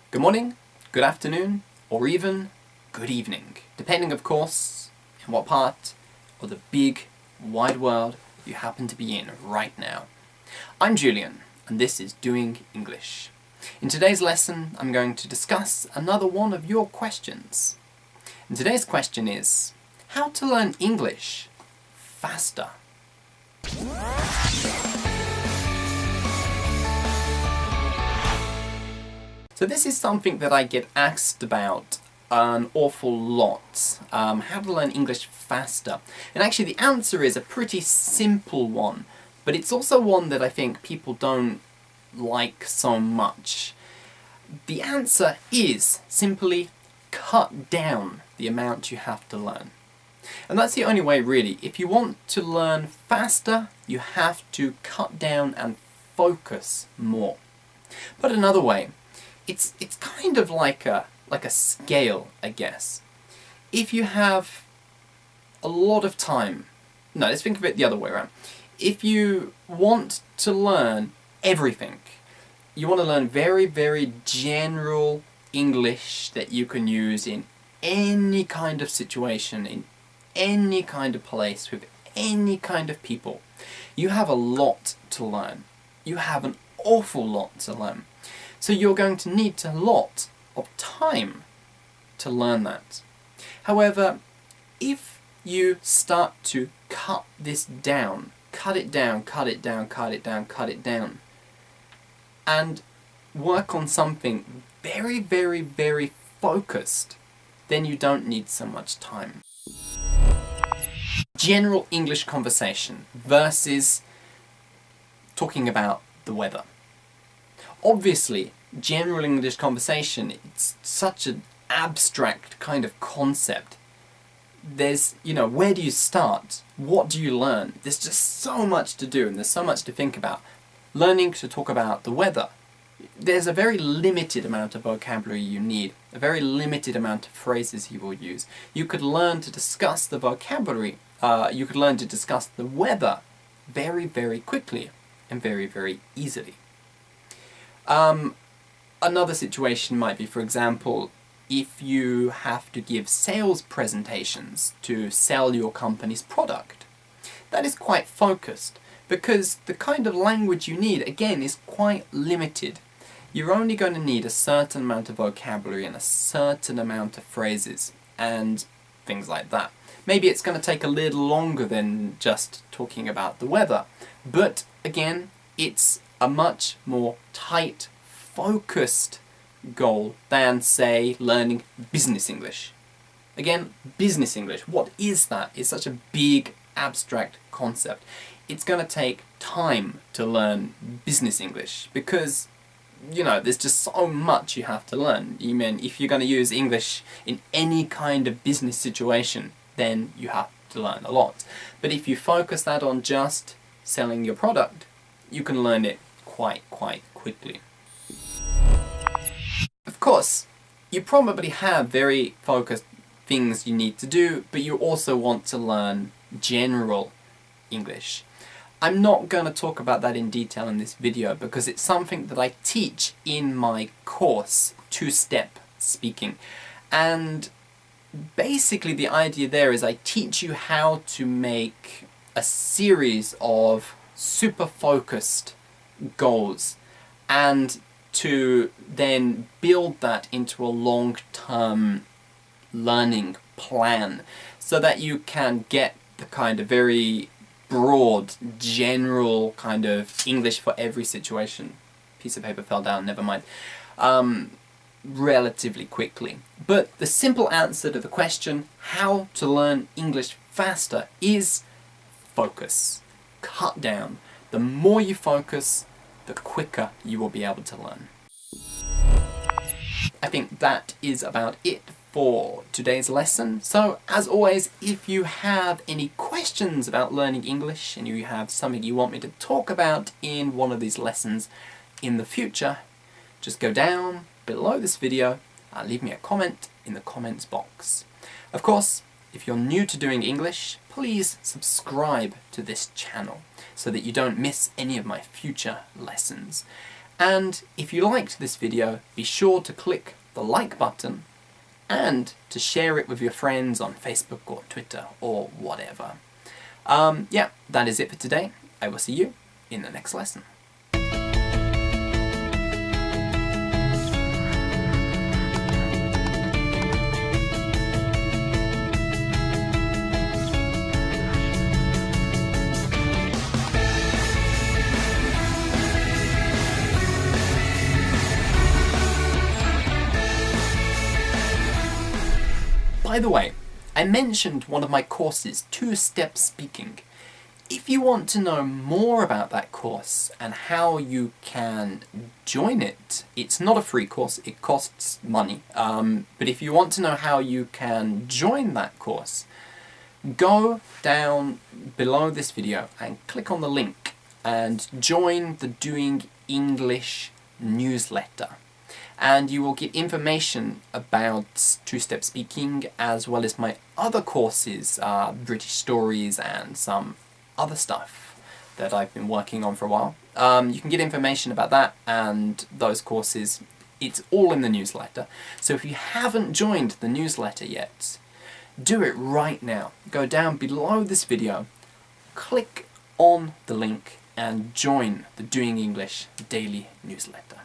Good morning, good afternoon, or even good evening, depending of course in what part of the big, wide world you happen to be in right now. I'm Julian, and this is Doing English. In today's lesson, I'm going to discuss another one of your questions. And today's question is, how to learn English faster? So this is something that I get asked about an awful lot, how to learn English faster. And actually the answer is a pretty simple one, but it's also one that I think people don't like so much. The answer is simply cut down the amount you have to learn. And that's the only way really. If you want to learn faster, you have to cut down and focus more. Put another way, it's kind of like a scale, I guess. If you have a lot of time, no, let's think of it the other way around. If you want to learn everything, you want to learn very, very general English that you can use in any kind of situation, in any kind of place, with any kind of people, you have a lot to learn. You have an awful lot to learn. So you're going to need a lot of time to learn that. However, if you start to cut this down, cut it down, cut it down, cut it down, cut it down, and work on something very, very, very focused, then you don't need so much time. General English conversation versus talking about the weather. Obviously, general English conversation, it's such an abstract kind of concept. There's, where do you start? What do you learn? There's just so much to do and there's so much to think about. Learning to talk about the weather, there's a very limited amount of vocabulary you need, a very limited amount of phrases you will use. You could learn to discuss the vocabulary, you could learn to discuss the weather very, very quickly and very, very easily. Another situation might be, for example, if you have to give sales presentations to sell your company's product. That is quite focused, because the kind of language you need, again, is quite limited. You're only going to need a certain amount of vocabulary and a certain amount of phrases and things like that. Maybe it's going to take a little longer than just talking about the weather, but again, it's a much more tight, focused goal than, say, learning business English. Again, business English, what is that? It's such a big, abstract concept. It's going to take time to learn business English because, there's just so much you have to learn. I mean, if you're going to use English in any kind of business situation, then you have to learn a lot. But if you focus that on just selling your product, you can learn it quite quickly. Of course, you probably have very focused things you need to do, but you also want to learn general English. I'm not going to talk about that in detail in this video because it's something that I teach in my course, two-step speaking. And basically the idea there is I teach you how to make a series of super focused goals and to then build that into a long-term learning plan so that you can get the kind of very broad, general kind of English for every situation. Piece of paper fell down, never mind. Relatively quickly. But the simple answer to the question, how to learn English faster, is focus. Cut down. The more you focus, the quicker you will be able to learn. I think that is about it for today's lesson. So, as always, if you have any questions about learning English and you have something you want me to talk about in one of these lessons in the future, just go down below this video and leave me a comment in the comments box. Of course, if you're new to doing English, please subscribe to this channel so that you don't miss any of my future lessons. And if you liked this video, be sure to click the like button and to share it with your friends on Facebook or Twitter or whatever. Yeah, that is it for today. I will see you in the next lesson. By the way, I mentioned one of my courses, Two-Step Speaking. If you want to know more about that course and how you can join it, it's not a free course, it costs money. But if you want to know how you can join that course, go down below this video and click on the link and join the Doing English newsletter. And you will get information about Two-Step Speaking as well as my other courses, British Stories and some other stuff that I've been working on for a while. You can get information about that and those courses. It's all in the newsletter. So if you haven't joined the newsletter yet, do it right now. Go down below this video, click on the link and join the Doing English daily newsletter.